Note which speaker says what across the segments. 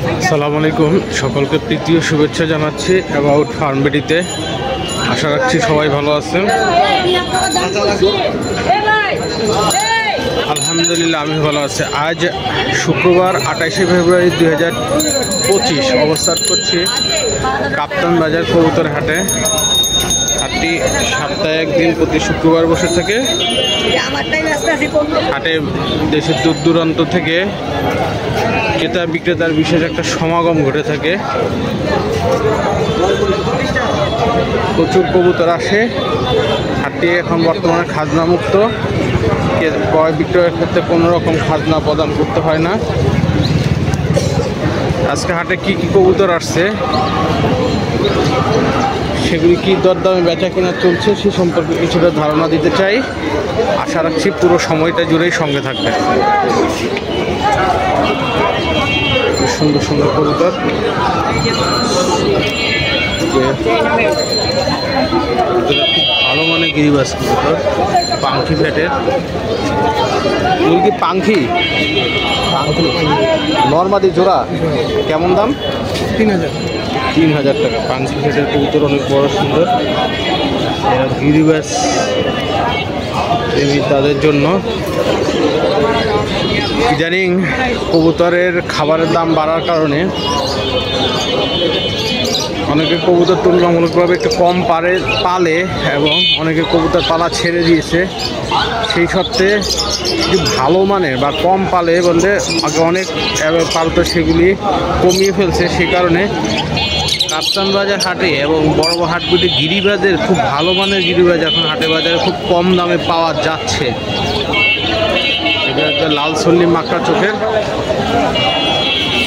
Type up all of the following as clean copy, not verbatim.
Speaker 1: আসসালামু আলাইকুম, সকলকে প্রীতি ও শুভেচ্ছা জানাচ্ছি অ্যাবাউট ফার্মবেডিতে। আশা রাখছি সবাই ভালো আছেন। আলহামদুলিল্লাহ আমি ভালো আছি। আজ শুক্রবার 28শে ফেব্রুয়ারি 2025 অবস্থান করছি কাপ্তান বাজার কবুতর হাটে। হাটটি সপ্তাহে একদিন প্রতি শুক্রবার বসে থাকে। হাটে দেশের দূর দূরান্ত থেকে ক্রেতা বিক্রেতার বিশেষ একটা সমাগম ঘটে থাকে। প্রচুর কবুতর আসে। হাটটি এখন বর্তমানে খাজনা মুক্ত। ক্রয় বিক্রয়ের ক্ষেত্রে কোনো রকম খাজনা প্রদান করতে হয় না। আজকে হাটে কি কি কবুতর আসছে, সেগুলি কি দরদামে বেচা কিনা চলছে সে সম্পর্কে কিছুটা ধারণা দিতে চাই। আশা রাখছি পুরো সময়টা জুড়েই সঙ্গে থাকবে। সুন্দর সুন্দর কবুতর, খুব ভালো মানে গিরিবাস কবুতর, পাঙ্খি ফ্যাটের। কি পাঙ্খি নর্মাদি জোড়া কেমন দাম? 3000 টাকা। পাঙ্খি ফ্যাটের কবুতর অনেক বড় সুন্দর। এরা গিরিবাস তাদের জন্য। ইদানিং কবুতরের খাবারের দাম বাড়ার কারণে অনেকে কবুতর তুলনামূলকভাবে একটু কম পালে এবং অনেকে কবুতর পালা ছেড়ে দিয়েছে। সেই সত্ত্বে যদি ভালো মানের বা কম পালে বললে আগে অনেক পালতো, সেগুলি কমিয়ে ফেলছে। সেই কারণে কাপ্তান বাজার হাটে এবং বড় বড় হাটগুলি গিরিবাজের খুব ভালো মানের গিরিবাজ এখন হাটে বাজারে খুব কম দামে পাওয়া যাচ্ছে। এটা একটা লাল সল্লি মাকড়া চোখের,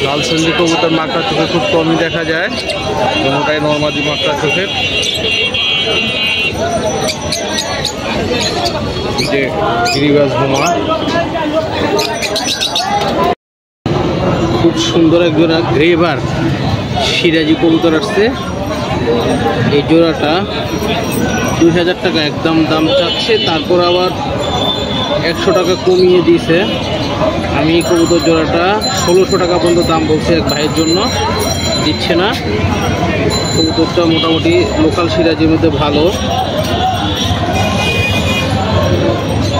Speaker 1: লাল সল্লি কবুতর মাকড়া চোখে খুব কমই দেখা যায়। কোনোটাই নর্মাদি মাকড়া চোখের। যে গিরিবাজ বোমা খুব সুন্দর এক জোড়া গ্রেভার সিরাজি কবুতর আসছে। এই জোড়াটা 2000 টাকা একদম দাম চাচ্ছে, তারপর আবার 100 টাকা কমিয়ে দিয়েছে। আমি এই কবুতর জোড়াটা 1600 টাকা পর্যন্ত দাম বলছে এক ভাইয়ের জন্য, দিচ্ছে না। কবুতরটা মোটামুটি লোকাল সিরাজির মধ্যে ভালো।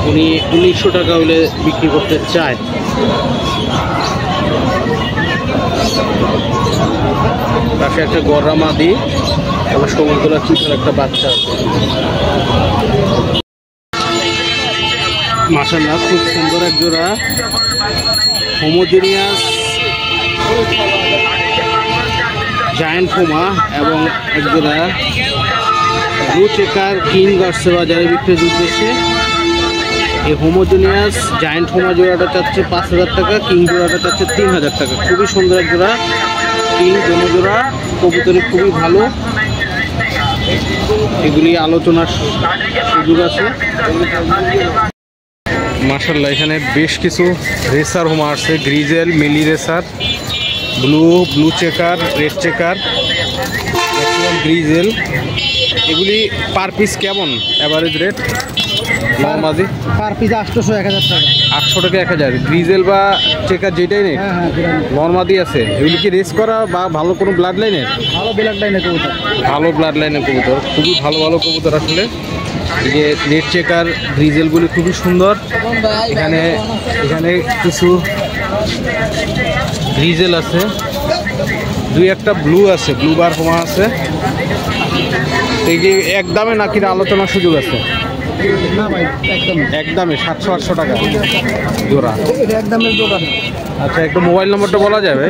Speaker 1: উনি 1900 টাকা হলে বিক্রি করতে চায়। পাশে একটা গররা মাদি এবং সমুদ্র চিত্র একটা বাচ্চা আছে। মাশাআল্লাহ খুব সুন্দর এক জোড়া হোমোজেনিয়াস জায়ান্ট ফোমা এবং এক জোড়া ব্লু চেকার কিং আসছে বাজারে বিক্রির উদ্দেশ্যে। এই হোমোজেনিয়াস জায়ান্ট ফোমা জোড়াটা চাচ্ছে 5000 টাকা, কিং জোড়াটা চাচ্ছে 3000 টাকা। খুবই সুন্দর এক জোড়া কিং। দোনো জোড়া কবুতরি খুবই ভালো। এগুলি আলোচনার সুযোগ আছে। মাশাআল্লাহ এখানে বেশ কিছু রেসার হোমা আসছে। Grizzle, mealy racer, blue chequer, red chequer, grizzle. এগুলি পার পিস কেমন অ্যাভারেজ রেট? নর্মাদি
Speaker 2: পার পিস 800-1000 টাকা।
Speaker 1: 800 টাকা 1000। গ্রিজেল বা চেকার যেটাই নেই নর্মাদি আছে। এগুলি কি রেস করা বা ভালো কোনো ব্লাড লাইনের?
Speaker 2: ভালো ব্লাড লাইনের কবুতর,
Speaker 1: ভালো ব্লাড লাইনের কবুতর, খুবই ভালো ভালো কবুতর আসলে। এই যে রেড চেকার গ্রিজেলগুলি খুবই সুন্দর। এখানে কিছু গ্রিজেল আছে, দুই একটা ব্লু আছে, ব্লু বার হোমা আছে। এই যে একদমে নাকি আলোচনার সুযোগ আছে?
Speaker 2: না ভাই
Speaker 1: একদমে 700-800 টাকা জোড়া।
Speaker 2: এটা একদমের দোকান।
Speaker 1: আচ্ছা একটু মোবাইল নম্বরটা বলা যাবে?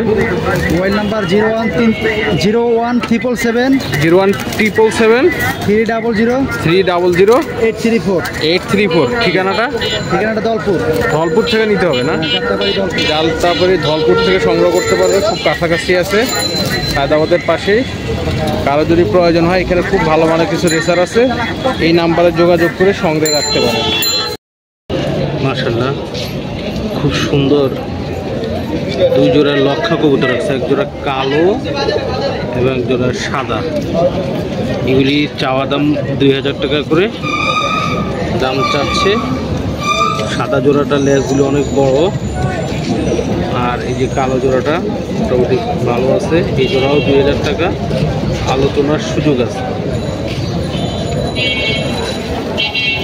Speaker 2: Mobile number 01377
Speaker 1: 01777
Speaker 2: 300
Speaker 1: 300 834। ঠিকানাটা ধলপুর থেকে নিতে হবে না? যাত্রাবাড়ি ধলপুর থেকে সংগ্রহ করতে পারবে, খুব কাছাকাছি আছে, হায়দ্রাবাদের পাশেই। কারো যদি প্রয়োজন হয় এখানে খুব ভালো মানের কিছু রেসার আছে, এই নাম্বারে যোগাযোগ করে সংগ্রহ রাখতে পারেন। মাশাআল্লাহ খুব সুন্দর দুই জোড়া লক্ষা কবুতর আছে, এক জোড়া কালো এবং এক জোড়া সাদা। এগুলি চাওয়া দাম 2000 টাকা করে দাম চাচ্ছে। সাদা জোড়াটা লেজগুলো অনেক বড় আর এই যে কালো জোড়াটা মোটামুটি ভালো আছে, এই জোড়াও 2000 টাকা, আলোচনার সুযোগ আছে।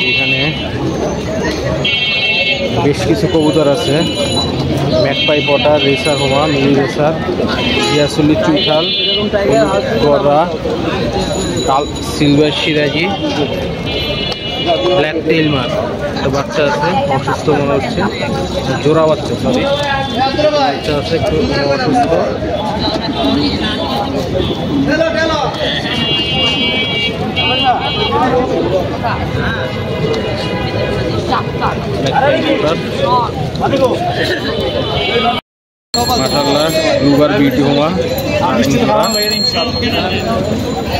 Speaker 1: এখানে বেশ কিছু কবুতর আছে, magpie pouter, racer homer, mini racer, জিয়াসুলি চুইঠাল, গররা, কাল সিলভার সিরাজি, ব্ল্যাক টেইল মাছ। একটা বাচ্চা আছে অসুস্থ মনে হচ্ছে, জোড়া বাচ্চা, সরি বাচ্চা আছে একটু অসুস্থ। মাশাআল্লাহ ব্লুবার বিউটি হোমা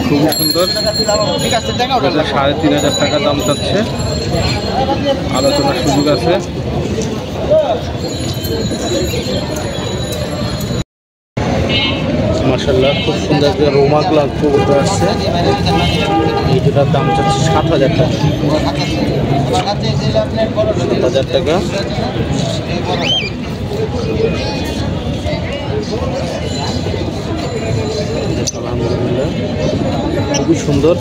Speaker 1: খুবই সুন্দর, 3500 টাকা দাম চাচ্ছে, আলোচনার সুযোগ আছে। মাশাআল্লাহ খুব সুন্দর যে রোমা গ্লাস কবুতর আসছে, এই দুটার দাম চাচ্ছে 7000 টাকা, 7000 টাকা। আলহামদুলিল্লাহ খুবই সুন্দর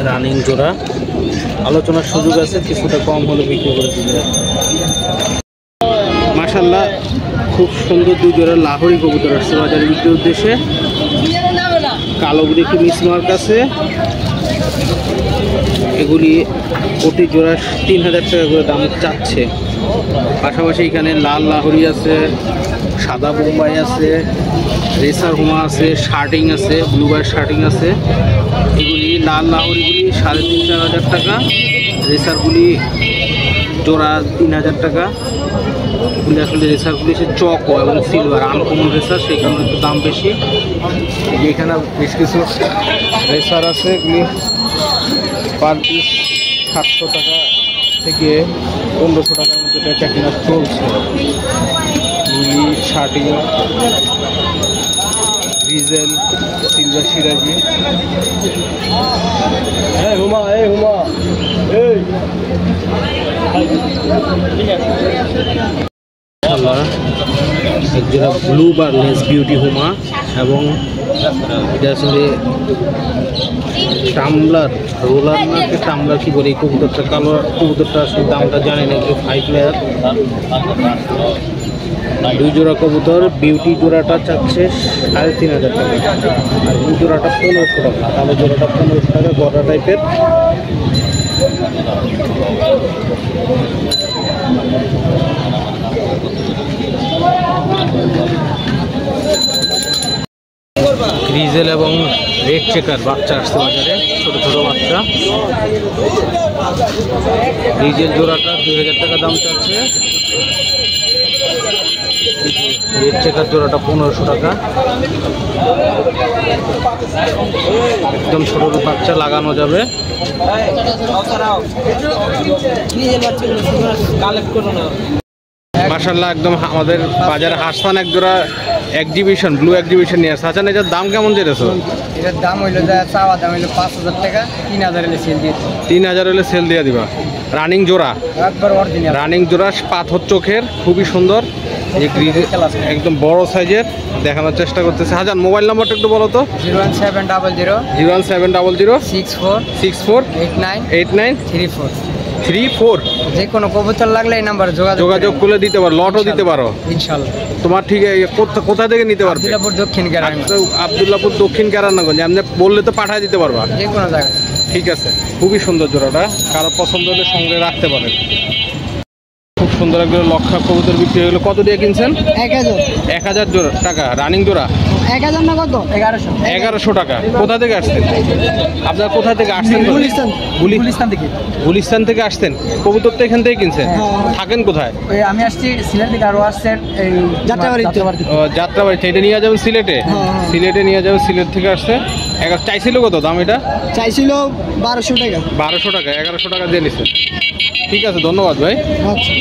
Speaker 1: রানিং জোড়া, আলোচনার সুযোগ আছে, কিছুটা কম হলে বিক্রি করে দিবে। মাশাআল্লাহ খুব সুন্দর দুই জোড়া লাহোরি কবুতর আসছে বাজারে বিক্রির উদ্দেশ্যে, কালোগুড়ি একটু মিসমার্ক আছে, এগুলি প্রতি জোড়া 3000 টাকা করে দাম চাচ্ছে। পাশাপাশি এখানে লাল লাহোরি আছে, সাদা বোম্বাই আছে, রেসার হোমা আছে, শার্টিং আছে, ব্লুবার শার্টিং আছে। এগুলি লাল লাহোরিগুলি 3500-4000 টাকা, রেসারগুলি জোড়া 3000 টাকা। এগুলি আসলে রেসারগুলি সে চকো এবং সিলভার আনকমন রেসার, সেই কারণে একটু দাম বেশি। এখানে বেশ কিছু রেসার আছে, এগুলি পার পিস 700 টাকা থেকে 1500 টাকার মধ্যে বেচা কেনা চলছে। লুলি, শার্টিং, ডিজেল, সিলভার সিরাজি। একজোড়া ব্লু বার্লেস বিউটি হোমা, এবং এটা আসলে টামলার রোলার নাকি টামলার কি বলে, এই কবুতরটা কালো কবুতরটা আসলে দামটা জানি না, একটু হাই প্লেয়ার। দুই জোড়া কবুতর, বিউটি জোড়াটা চাচ্ছে 3500 টাকা, আর ব্লু জোড়াটা 1500 টাকা, কালো জোড়াটা 1500 টাকা, গড়া টাইপের। গ্রিজেল এবং রেড চেকার বাচ্চা আসছে বাজারে, ছোট ছোট বাচ্চা। গ্রিজেল জোড়াটা 2000 টাকা দাম চাচ্ছে, রেড চেকার জোড়াটা 1500 টাকা। একদম ছোট বাচ্চা লাগানো যাবে। মাশাআল্লাহ একদম আমাদের বাজারে হাসান এক জোড়া এক্সিবিশন ব্লু এক্সিবিশন নিয়ে আসছে। আচ্ছা, এটার দাম কেমন যেতেছো?
Speaker 2: এটার দাম হইলো চাওয়া দাম হইলো 5000 টাকা, 3000 হলে সেল দিয়ে
Speaker 1: 3000 হলে সেল দিয়ে দিবা। রানিং জোড়া,
Speaker 2: একবার অরিজিনাল
Speaker 1: রানিং জোড়া, পাথর চোখের, খুবই সুন্দর, একদম বড় সাইজের, দেখানোর চেষ্টা করতেছে। হাজার মোবাইল নাম্বারটা একটু বলো তো।
Speaker 2: 01700
Speaker 1: 01700
Speaker 2: 64
Speaker 1: 64
Speaker 2: 89
Speaker 1: 89 34।
Speaker 2: যে কোনো কবুতর লাগলে এই নাম্বারে
Speaker 1: যোগাযোগ করে দিতে পারো, লটও দিতে পারো
Speaker 2: ইনশাআল্লাহ।
Speaker 1: তোমার ঠিক কোথা থেকে নিতে পারবে?
Speaker 2: আব্দুল্লাহপুর দক্ষিণ কেরানীগঞ্জ।
Speaker 1: আব্দুল্লাহপুর দক্ষিণ কেরানীগঞ্জ, আপনি বললে তো পাঠিয়ে দিতে পারবা
Speaker 2: যে কোনো জায়গায়।
Speaker 1: ঠিক আছে, খুবই সুন্দর জোড়াটা, কারো পছন্দ হলে সঙ্গে রাখতে পারেন। খুব সুন্দর একজন লক্ষা কবুতর বিক্রি হলো। কত দিয়ে কিনছেন? 1000 জোড়া টাকা রানিং জোড়া।
Speaker 2: 1000 না কত?
Speaker 1: 1100 টাকা। কোথা থেকে আসছেন আপনার? কোথা থেকে আসছেন? গুলিস্তান থেকে আসছেন। কবুতর তো এখান থেকে কিনছেন? থাকেন কোথায়?
Speaker 2: আমি আসছি সিলেট থেকে, আরো আসছেন এই
Speaker 1: যাত্রাবাড়িতে। এটা নিয়ে যাবেন সিলেটে? সিলেটে নিয়ে যাবেন, সিলেট থেকে আসছে। চাইছিল কত দাম? এটা
Speaker 2: চাইছিল 1200 টাকা।
Speaker 1: 1200 টাকা, 1100 টাকা দিয়ে নিচ্ছে। ঠিক আছে, ধন্যবাদ ভাই।
Speaker 2: আচ্ছা।